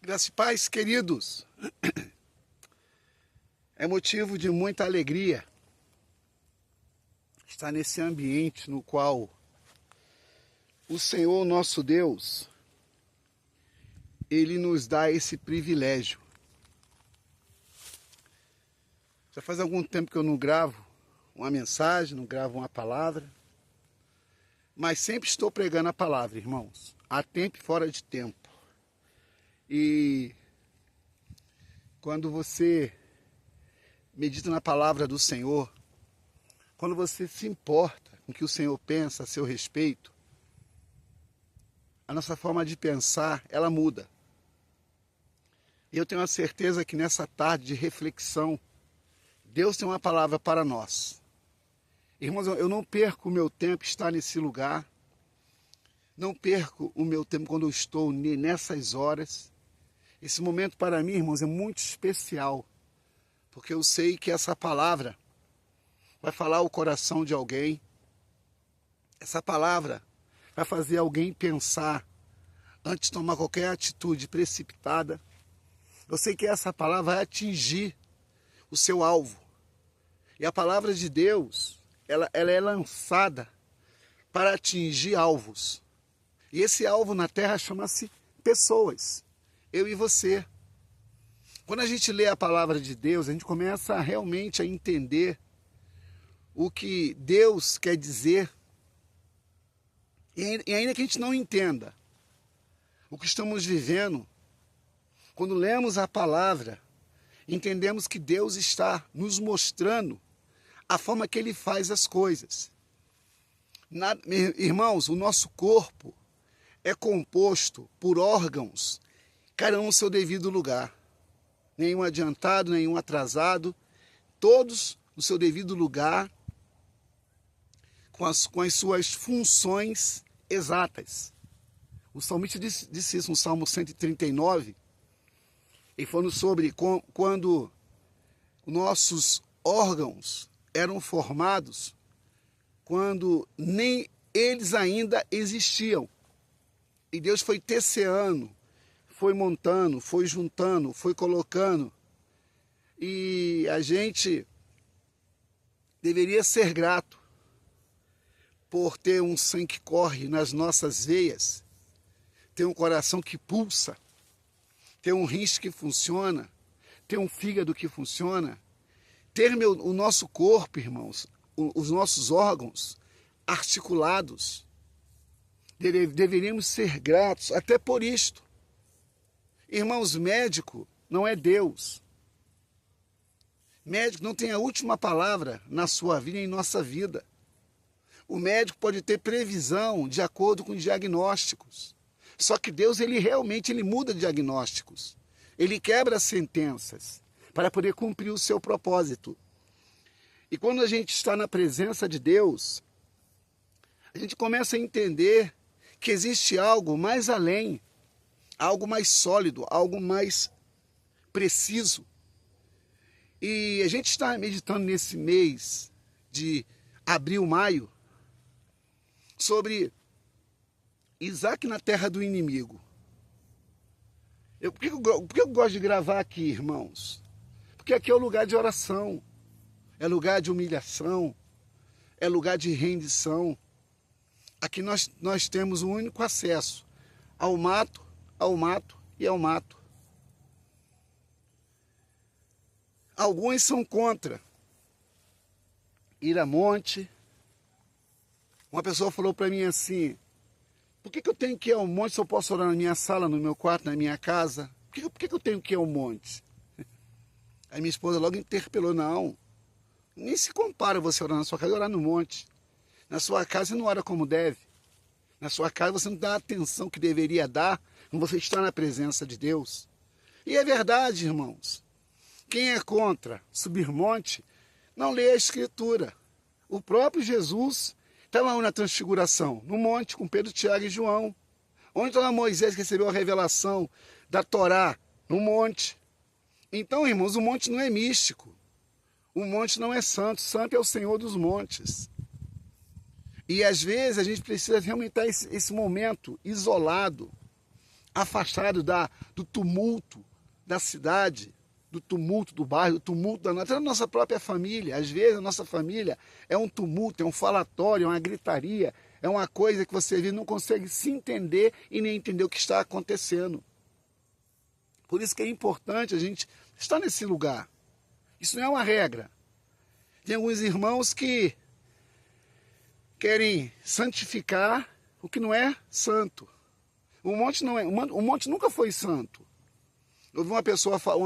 Graças e paz, queridos. É motivo de muita alegria estar nesse ambiente no qual o Senhor nosso Deus, Ele nos dá esse privilégio. Já faz algum tempo que eu não gravo uma mensagem, não gravo uma palavra, mas sempre estou pregando a palavra, irmãos, a tempo e fora de tempo. E quando você medita na palavra do Senhor, quando você se importa com o que o Senhor pensa a seu respeito, a nossa forma de pensar, ela muda. E eu tenho a certeza que nessa tarde de reflexão, Deus tem uma palavra para nós. Irmãos, eu não perco o meu tempo estar nesse lugar, não perco o meu tempo quando eu estou nessas horas. Esse momento para mim, irmãos, é muito especial, porque eu sei que essa palavra vai falar o coração de alguém. Essa palavra vai fazer alguém pensar antes de tomar qualquer atitude precipitada. Eu sei que essa palavra vai atingir o seu alvo. E a palavra de Deus, ela é lançada para atingir alvos. E esse alvo na terra chama-se pessoas. Eu e você. Quando a gente lê a palavra de Deus, a gente começa realmente a entender o que Deus quer dizer. E ainda que a gente não entenda o que estamos vivendo, quando lemos a palavra, entendemos que Deus está nos mostrando a forma que Ele faz as coisas. Irmãos, o nosso corpo é composto por órgãos, cada um no seu devido lugar. Nenhum adiantado, nenhum atrasado, todos no seu devido lugar, com as suas funções exatas. O salmista disse isso no Salmo 139, e falando sobre quando nossos órgãos eram formados, quando nem eles ainda existiam. E Deus foi teceando, foi montando, foi juntando, foi colocando. E a gente deveria ser grato por ter um sangue que corre nas nossas veias, ter um coração que pulsa, ter um rins que funciona, ter um fígado que funciona, ter o nosso corpo, irmãos, os nossos órgãos articulados. Deveríamos ser gratos até por isto. Irmãos, médico não é Deus. Médico não tem a última palavra na sua vida e em nossa vida. O médico pode ter previsão de acordo com diagnósticos. Só que Deus, ele realmente muda diagnósticos. Ele quebra sentenças para poder cumprir o seu propósito. E quando a gente está na presença de Deus, a gente começa a entender que existe algo mais além, algo mais sólido, algo mais preciso. E a gente está meditando nesse mês de abril, maio, sobre Isaac na terra do inimigo. Por que eu gosto de gravar aqui, irmãos? Porque aqui é o lugar de oração, é lugar de humilhação, é lugar de rendição. Aqui nós temos o único acesso ao mato e ao mato. Alguns são contra ir a monte. Uma pessoa falou para mim assim: por que eu tenho que ir ao monte se eu posso orar na minha sala, no meu quarto, na minha casa? Por que eu tenho que ir ao monte? Aí minha esposa logo interpelou: não, nem se compara você orar na sua casa e orar no monte. Na sua casa você não ora como deve. Na sua casa você não dá a atenção que deveria dar quando você está na presença de Deus. E é verdade, irmãos. Quem é contra subir monte, não lê a Escritura. O próprio Jesus estava na transfiguração, no monte, com Pedro, Tiago e João. Onde estava Moisés que recebeu a revelação da Torá? No monte. Então, irmãos, o monte não é místico. O monte não é santo. Santo é o Senhor dos montes. E às vezes a gente precisa realmente estar esse momento isolado, afastado do tumulto da cidade, do tumulto do bairro, do tumulto até da nossa própria família. Às vezes a nossa família é um tumulto, é um falatório, é uma gritaria, é uma coisa que você não consegue se entender e nem entender o que está acontecendo. Por isso que é importante a gente estar nesse lugar. Isso não é uma regra. Tem alguns irmãos que querem santificar o que não é santo. O monte não é, o monte nunca foi santo. Eu vi uma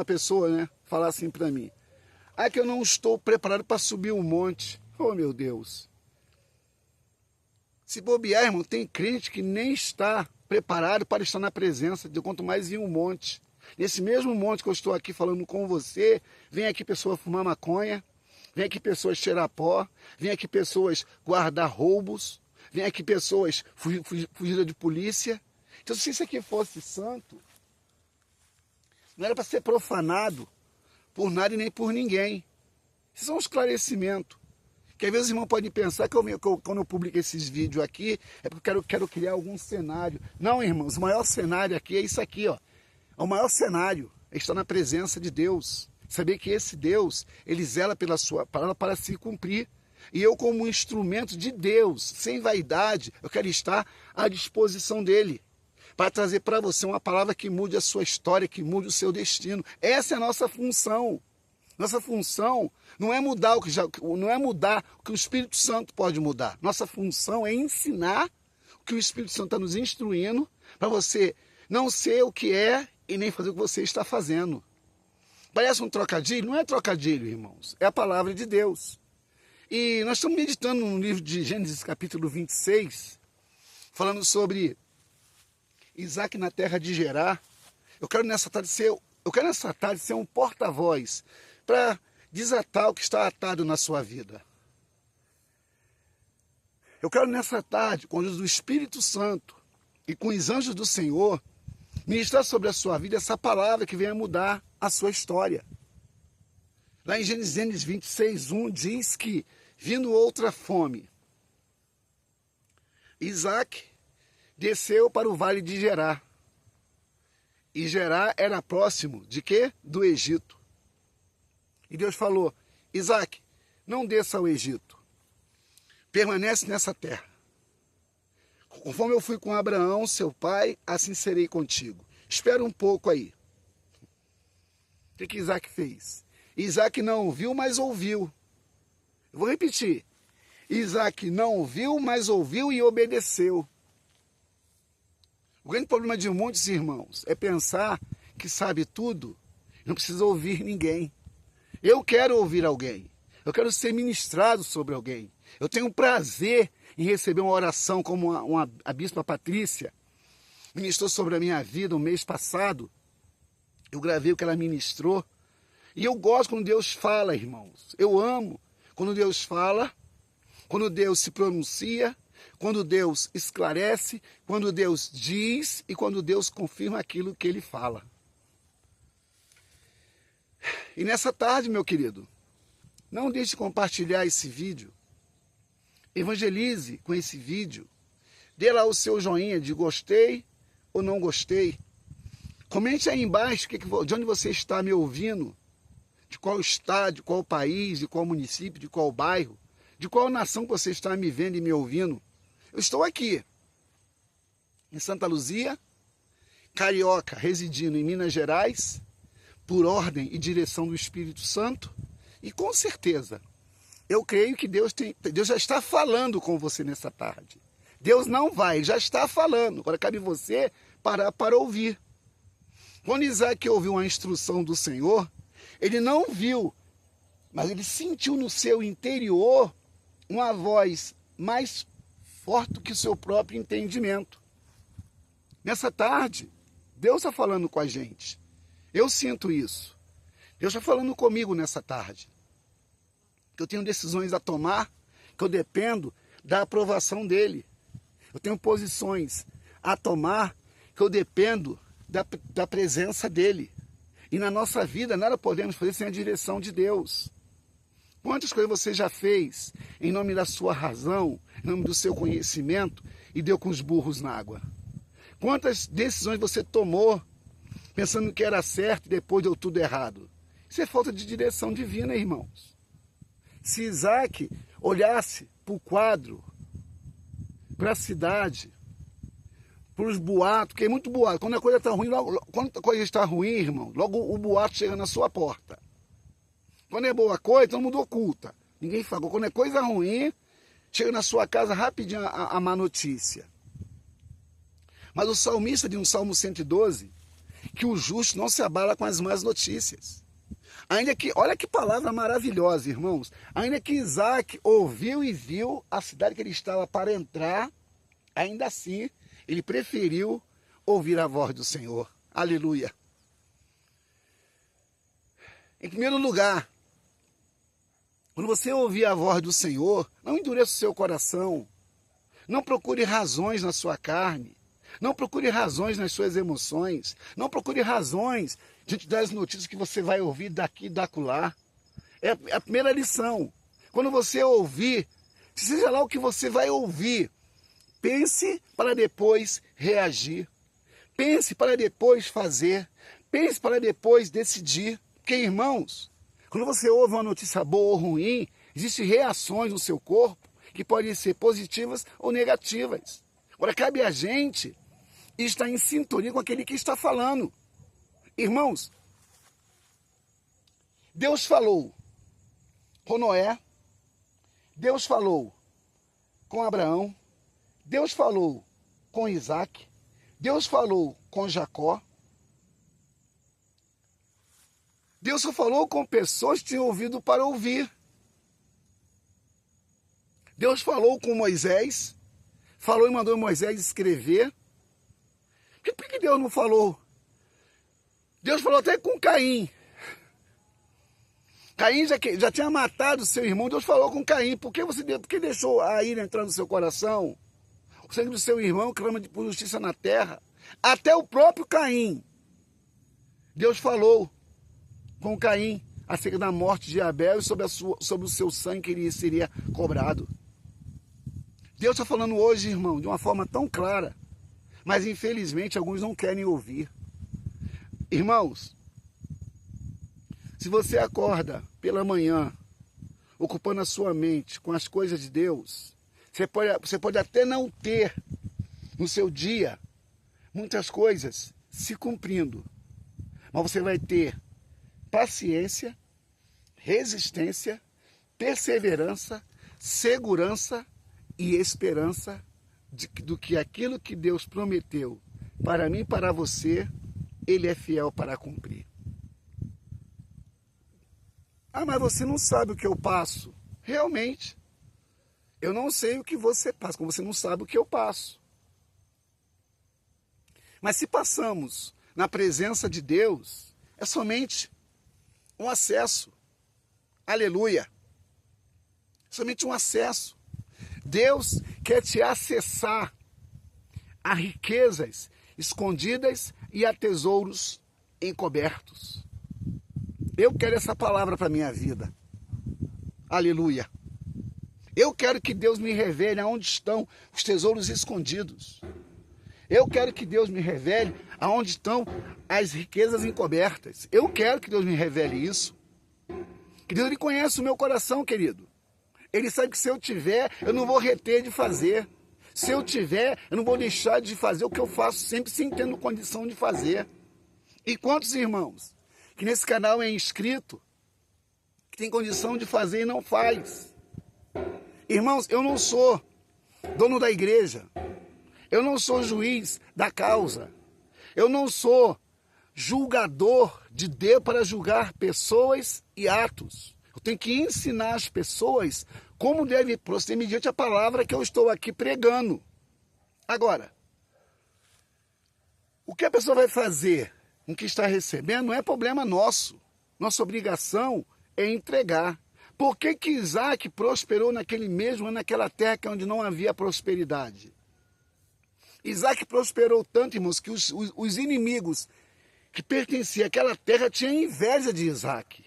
pessoa, né, falar assim para mim: "Ah, que eu não estou preparado para subir um monte". Oh, meu Deus. Se bobear, irmão, tem crente que nem está preparado para estar na presença de, quanto mais em um monte. Nesse mesmo monte que eu estou aqui falando com você, vem aqui pessoa fumar maconha, vem aqui pessoas cheirar pó, vem aqui pessoas guardar roubos, vem aqui pessoas fugir de polícia. Então, se isso aqui fosse santo, não era para ser profanado por nada e nem por ninguém. Isso é um esclarecimento. Que às vezes os irmãos podem pensar que quando eu publico esses vídeos aqui, é porque eu quero criar algum cenário. Não, irmãos, o maior cenário aqui é isso aqui, ó. O maior cenário é estar na presença de Deus. Saber que esse Deus, ele zela pela sua palavra para se cumprir. E eu, como instrumento de Deus, sem vaidade, eu quero estar à disposição dele, para trazer para você uma palavra que mude a sua história, que mude o seu destino. Essa é a nossa função. Nossa função não é mudar o que o Espírito Santo pode mudar. Nossa função é ensinar o que o Espírito Santo está nos instruindo, para você não ser o que é e nem fazer o que você está fazendo. Parece um trocadilho? Não é trocadilho, irmãos. É a palavra de Deus. E nós estamos meditando no livro de Gênesis, capítulo 26, falando sobre Isaac na terra de Gerar. Eu quero nessa tarde ser um porta-voz para desatar o que está atado na sua vida. Eu quero nessa tarde, com a luz do Espírito Santo e com os anjos do Senhor, ministrar sobre a sua vida essa palavra que venha mudar a sua história. Lá em Gênesis 26:1 diz que, vindo outra fome, Isaac desceu para o vale de Gerar. E Gerar era próximo de quê? Do Egito. E Deus falou: Isaac, não desça ao Egito. Permanece nessa terra. Conforme eu fui com Abraão, seu pai, assim serei contigo. Espera um pouco aí. O que Isaac fez? Isaac não ouviu, mas ouviu. Eu vou repetir. Isaac não ouviu, mas ouviu e obedeceu. O grande problema de muitos irmãos é pensar que sabe tudo e não precisa ouvir ninguém. Eu quero ouvir alguém. Eu quero ser ministrado sobre alguém. Eu tenho prazer em receber uma oração como a bispa Patrícia ministrou sobre a minha vida no mês passado. Eu gravei o que ela ministrou. E eu gosto quando Deus fala, irmãos. Eu amo quando Deus fala, quando Deus se pronuncia, quando Deus esclarece, quando Deus diz e quando Deus confirma aquilo que Ele fala. E nessa tarde, meu querido, não deixe de compartilhar esse vídeo. Evangelize com esse vídeo. Dê lá o seu joinha de gostei ou não gostei. Comente aí embaixo de onde você está me ouvindo. De qual estado, de qual país, de qual município, de qual bairro. De qual nação você está me vendo e me ouvindo. Eu estou aqui, em Santa Luzia, carioca, residindo em Minas Gerais, por ordem e direção do Espírito Santo. E com certeza, eu creio que Deus já está falando com você nessa tarde. Deus não vai, já está falando. Agora cabe você parar para ouvir. Quando Isaac ouviu a instrução do Senhor, ele não viu, mas ele sentiu no seu interior uma voz mais forte do que o seu próprio entendimento. Nessa tarde, Deus está falando com a gente. Eu sinto isso. Deus está falando comigo nessa tarde. Que eu tenho decisões a tomar, que eu dependo da aprovação dele. Eu tenho posições a tomar, que eu dependo da presença dele. E na nossa vida, nada podemos fazer sem a direção de Deus. Quantas coisas você já fez em nome da sua razão, em nome do seu conhecimento, e deu com os burros na água? Quantas decisões você tomou pensando que era certo e depois deu tudo errado? Isso é falta de direção divina, irmãos. Se Isaac olhasse para o quadro, para a cidade, para os boatos, porque é muito boato. Quando a coisa está ruim, quando a coisa está ruim, irmão, logo o boato chega na sua porta. Quando é boa coisa, todo mundo oculta. Ninguém fala. Quando é coisa ruim, chega na sua casa rapidinho a má notícia. Mas o salmista diz no Salmo 112 que o justo não se abala com as más notícias. Ainda que, olha que palavra maravilhosa, irmãos. Ainda que Isaac ouviu e viu a cidade que ele estava para entrar, ainda assim ele preferiu ouvir a voz do Senhor. Aleluia. Em primeiro lugar, quando você ouvir a voz do Senhor, não endureça o seu coração. Não procure razões na sua carne. Não procure razões nas suas emoções. Não procure razões diante das notícias que você vai ouvir daqui e dacular. É a primeira lição. Quando você ouvir, seja lá o que você vai ouvir, pense para depois reagir. Pense para depois fazer. Pense para depois decidir. Porque, irmãos, quando você ouve uma notícia boa ou ruim, existem reações no seu corpo que podem ser positivas ou negativas. Agora, cabe a gente estar em sintonia com aquele que está falando. Irmãos, Deus falou com Noé, Deus falou com Abraão, Deus falou com Isaac, Deus falou com Jacó. Deus só falou com pessoas que tinham ouvido para ouvir. Deus falou com Moisés, falou e mandou Moisés escrever. Por que Deus não falou? Deus falou até com Caim. Caim já tinha matado seu irmão. Deus falou com Caim. Por que deixou a ira entrar no seu coração? O sangue do seu irmão clama por justiça na terra. Até o próprio Caim. Deus falou com Caim acerca da morte de Abel e sobre o seu sangue que ele seria cobrado. Deus está falando hoje, irmão, de uma forma tão clara. Mas, infelizmente, alguns não querem ouvir. Irmãos, se você acorda pela manhã, ocupando a sua mente com as coisas de Deus, você pode até não ter no seu dia muitas coisas se cumprindo. Mas você vai ter paciência, resistência, perseverança, segurança e esperança do que aquilo que Deus prometeu para mim e para você, Ele é fiel para cumprir. Ah, mas você não sabe o que eu passo. Realmente, eu não sei o que você passa, como você não sabe o que eu passo. Mas se passamos na presença de Deus, é somente um acesso. Aleluia. Somente um acesso. Deus quer te acessar a riquezas escondidas e a tesouros encobertos. Eu quero essa palavra para a minha vida. Aleluia. Eu quero que Deus me revele aonde estão os tesouros escondidos. Eu quero que Deus me revele aonde estão as riquezas encobertas. Eu quero que Deus me revele isso. Que Deus, Ele conhece o meu coração, querido. Ele sabe que se eu tiver, eu não vou reter de fazer. Se eu tiver, eu não vou deixar de fazer o que eu faço sempre sem tendo condição de fazer. E quantos irmãos que nesse canal é inscrito, que tem condição de fazer e não faz? Irmãos, eu não sou dono da igreja. Eu não sou juiz da causa. Eu não sou julgador de Deus para julgar pessoas e atos. Eu tenho que ensinar as pessoas como deve proceder mediante a palavra que eu estou aqui pregando. Agora, o que a pessoa vai fazer com o que está recebendo não é problema nosso. Nossa obrigação é entregar. Por que Isaac prosperou naquele mesmo ano, naquela terra onde não havia prosperidade? Isaac prosperou tanto, irmãos, que os inimigos que pertenciam àquela terra tinham inveja de Isaac.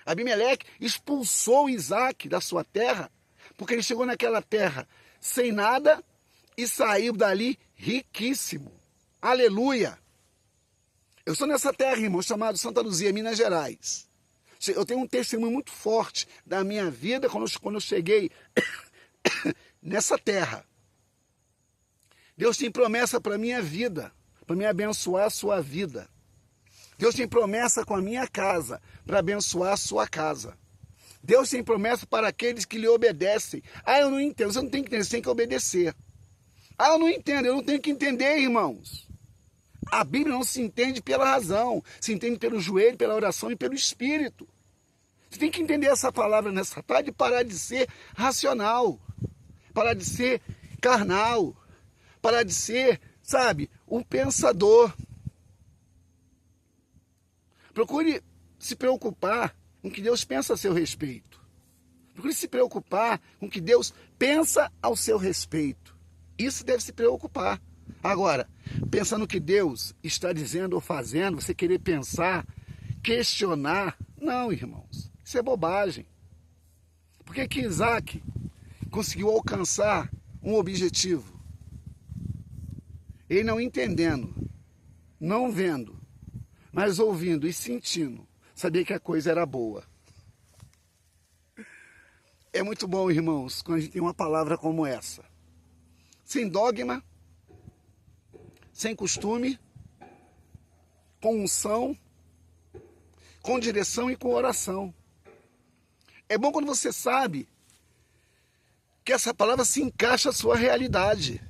Abimeleque expulsou Isaac da sua terra, porque ele chegou naquela terra sem nada, e saiu dali riquíssimo. Aleluia! Eu estou nessa terra, irmão, chamada Santa Luzia, Minas Gerais. Eu tenho um testemunho muito forte da minha vida quando eu cheguei nessa terra. Deus tem promessa para a minha vida, para me abençoar a sua vida. Deus tem promessa com a minha casa, para abençoar a sua casa. Deus tem promessa para aqueles que lhe obedecem. Ah, eu não entendo. Você não tem que entender, você tem que obedecer. Ah, eu não entendo. Eu não tenho que entender, irmãos. A Bíblia não se entende pela razão, se entende pelo joelho, pela oração e pelo Espírito. Você tem que entender essa palavra nessa tarde e parar de ser racional, parar de ser carnal, parar de ser, sabe, um pensador. Procure se preocupar com o que Deus pensa a seu respeito. Procure se preocupar com o que Deus pensa ao seu respeito. Isso deve se preocupar. Agora, pensando no que Deus está dizendo ou fazendo, você querer pensar, questionar, não, irmãos, isso é bobagem. Por que Isaac conseguiu alcançar um objetivo? Ele não entendendo, não vendo, mas ouvindo e sentindo, sabia que a coisa era boa. É muito bom, irmãos, quando a gente tem uma palavra como essa. Sem dogma, sem costume, com unção, com direção e com oração. É bom quando você sabe que essa palavra se encaixa à sua realidade.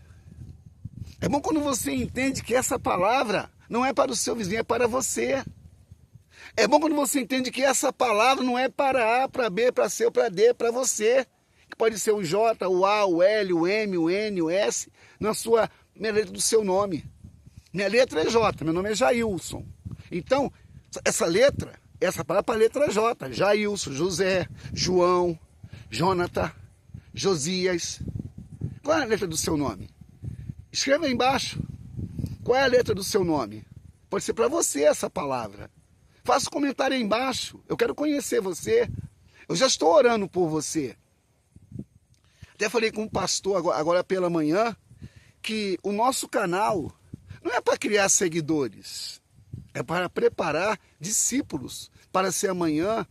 É bom quando você entende que essa palavra não é para o seu vizinho, é para você. É bom quando você entende que essa palavra não é para A, para B, para C ou para D, é para você. Que pode ser o J, o A, o L, o M, o N, o S, na sua letra do seu nome. Minha letra é J, meu nome é Jailson. Então, essa letra, essa palavra é para a letra J. Jailson, José, João, Jonathan, Josias. Qual é a letra do seu nome? Escreva aí embaixo. Qual é a letra do seu nome? Pode ser para você essa palavra. Faça um comentário aí embaixo. Eu quero conhecer você. Eu já estou orando por você. Até falei com um pastor agora pela manhã que o nosso canal não é para criar seguidores, é para preparar discípulos para ser amanhã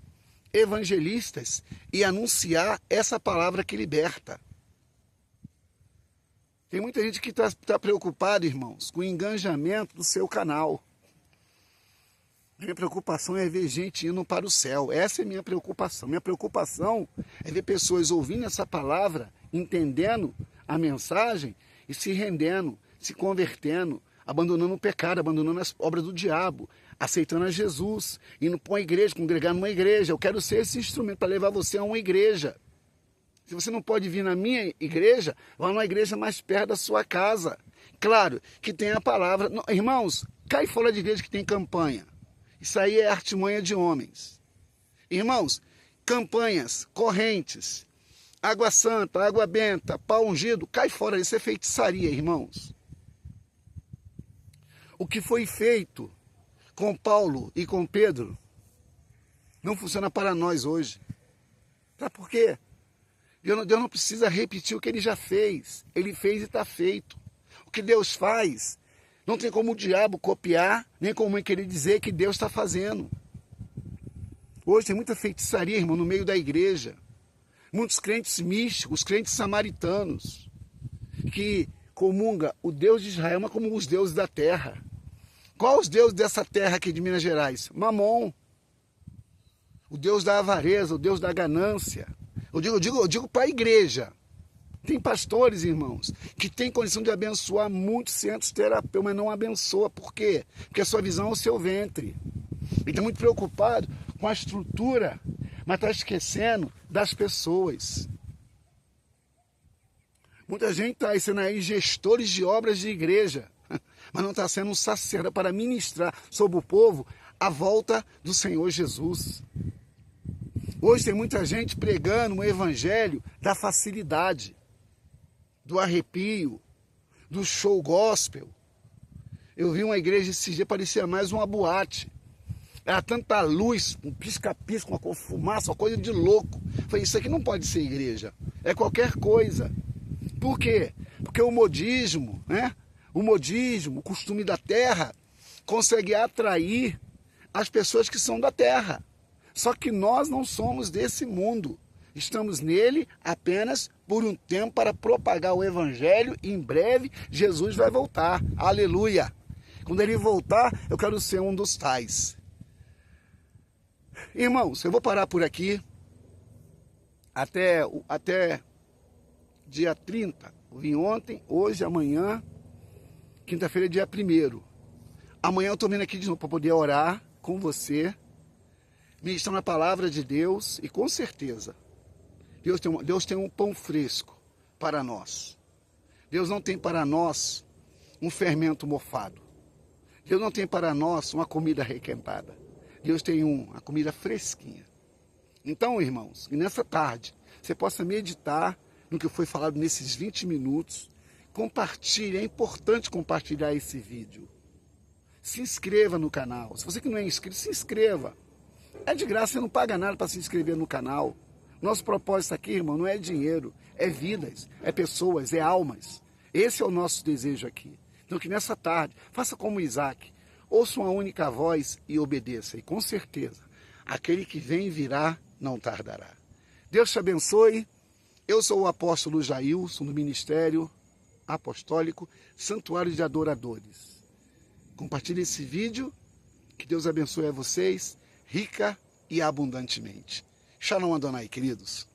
evangelistas e anunciar essa palavra que liberta. Tem muita gente que está preocupada, irmãos, com o engajamento do seu canal. Minha preocupação é ver gente indo para o céu. Essa é minha preocupação. Minha preocupação é ver pessoas ouvindo essa palavra, entendendo a mensagem e se rendendo, se convertendo, abandonando o pecado, abandonando as obras do diabo, aceitando a Jesus, indo para uma igreja, congregar numa igreja. Eu quero ser esse instrumento para levar você a uma igreja. Se você não pode vir na minha igreja, vá numa igreja mais perto da sua casa. Claro que tem a palavra. Não, irmãos, cai fora de igreja que tem campanha. Isso aí é artimanha de homens. Irmãos, campanhas, correntes, água santa, água benta, pau ungido, cai fora. Isso é feitiçaria, irmãos. O que foi feito com Paulo e com Pedro não funciona para nós hoje. Sabe por quê? Deus não precisa repetir o que ele já fez. Ele fez e está feito. O que Deus faz, não tem como o diabo copiar, nem como querer dizer que Deus está fazendo. Hoje tem muita feitiçaria, irmão, no meio da igreja. Muitos crentes místicos, crentes samaritanos, que comunga o Deus de Israel, mas como os deuses da terra. Qual os deuses dessa terra aqui de Minas Gerais? Mamon. O Deus da avareza, o Deus da ganância. Eu digo para a igreja. Tem pastores, irmãos, que têm condição de abençoar muitos centros terapêuticos, mas não abençoa. Por quê? Porque a sua visão é o seu ventre. Ele está muito preocupado com a estrutura, mas está esquecendo das pessoas. Muita gente está sendo aí gestores de obras de igreja, mas não está sendo um sacerdote para ministrar sobre o povo a volta do Senhor Jesus. Hoje tem muita gente pregando um evangelho da facilidade, do arrepio, do show gospel. Eu vi uma igreja esses dias, parecia mais uma boate. Era tanta luz, um pisca-pisca, uma fumaça, uma coisa de louco. Falei, isso aqui não pode ser igreja, é qualquer coisa. Por quê? Porque o modismo, né? O modismo, o costume da terra, consegue atrair as pessoas que são da terra. Só que nós não somos desse mundo. Estamos nele apenas por um tempo para propagar o evangelho e em breve Jesus vai voltar. Aleluia! Quando ele voltar, eu quero ser um dos tais. Irmãos, eu vou parar por aqui até dia 30. Eu vim ontem, hoje, amanhã, quinta-feira é dia 1º. Amanhã eu estou vindo aqui de novo para poder orar com você, ministrando a palavra de Deus e com certeza Deus tem um pão fresco para nós. Deus não tem para nós um fermento mofado. Deus não tem para nós uma comida requentada. Deus tem uma comida fresquinha. Então, irmãos, que nessa tarde você possa meditar no que foi falado nesses 20 minutos. Compartilhe, é importante compartilhar esse vídeo. Se inscreva no canal. Se você que não é inscrito, se inscreva. É de graça, você não paga nada para se inscrever no canal. Nosso propósito aqui, irmão, não é dinheiro, é vidas, é pessoas, é almas. Esse é o nosso desejo aqui. Então que nessa tarde, faça como Isaac, ouça uma única voz e obedeça. E com certeza, aquele que vem virá, não tardará. Deus te abençoe. Eu sou o apóstolo Jailson, do Ministério Apostólico Santuário de Adoradores. Compartilhe esse vídeo. Que Deus abençoe a vocês, rica e abundantemente. Shalom Adonai, queridos.